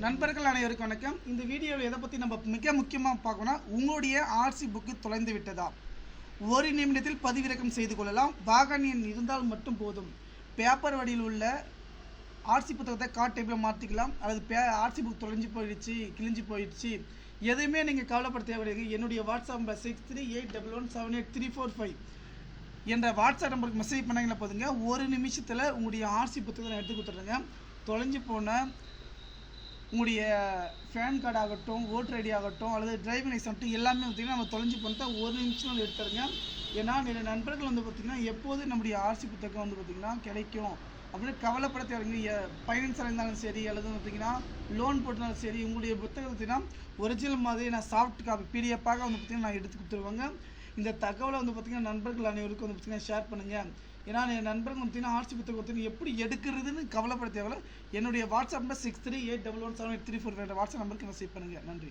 நண்பர்கள் அனைவருக்கும் வணக்கம். இந்த வீடியோவில் எதை பற்றி நம்ம மிக முக்கியமாக பார்க்கணும்னா, உங்களுடைய ஆர்சி புக்கு தொலைந்து விட்டதா? ஒரு நிமிடத்தில் பதிவிறக்கம் செய்து கொள்ளலாம். வாகன எண் இருந்தால் மட்டும் போதும். பேப்பர் வடிவில் உள்ள ஆர்சி புத்தகத்தை கார்ட் டைப்பில் மாற்றிக்கலாம். அல்லது ஆர்சி புக் தொலைஞ்சு போயிடுச்சு, கிழிஞ்சு போயிடுச்சு, எதுவுமே நீங்கள் கவலைப்பட தேவையில்லை. என்னுடைய வாட்ஸ்அப் நம்பர் 6381178345 என்ற வாட்ஸ்அப் நம்பருக்கு மெசேஜ் பண்ணாங்களா போதுங்க. ஒரு நிமிஷத்தில் உங்களுடைய ஆர்சி புத்தகத்தை நான் எடுத்து கொடுத்துட்றேங்க. தொலைஞ்சு போன உங்களுடைய ஃபேன் கார்டு ஆகட்டும், ஓட்டர் ஐடி ஆகட்டும், அல்லது டிரைவிங் லைசன்ஸ் எல்லாமே பார்த்திங்கன்னா நம்ம தொலைஞ்சு பண்ணிட்டா ஒரு நிமிஷம் எடுத்துருங்க. ஏன்னா நிறைய நண்பர்கள் வந்து பார்த்திங்கன்னா எப்போது நம்முடைய ஆர்சி புத்தகம் வந்து பார்த்திங்கன்னா கிடைக்கும் அப்படின்னு கவலைப்பட தேவைங்க. ஃபைனான்ஸாக இருந்தாலும் சரி, அல்லது பார்த்திங்கன்னா லோன் போட்டிருந்தாலும் சரி, உங்களுடைய புத்தகம் பார்த்திங்கன்னா ஒரிஜினல் மாதிரி நான் சாஃப்ட் காப்பி பிடிஎஃபாக வந்து பார்த்திங்கன்னா நான் எடுத்து கொடுத்துருவாங்க. இந்த தகவலை வந்து பார்த்திங்கன்னா நண்பர்கள் அனைவருக்கும் வந்து பார்த்திங்கன்னா ஷேர் பண்ணுங்கள். ஏன்னா என் நண்பர்கள் பார்த்திங்கன்னா ஆர்சி புத்தகம் பார்த்திங்கன்னா எப்படி எடுக்கிறதுன்னு கவலைப்பட தேவையில்லை. என்னுடைய வாட்ஸ்அப் நம்பர் 6381178345 வாட்ஸ்அப் நம்பருக்கு மெசேஜ் பண்ணுங்கள். நன்றி.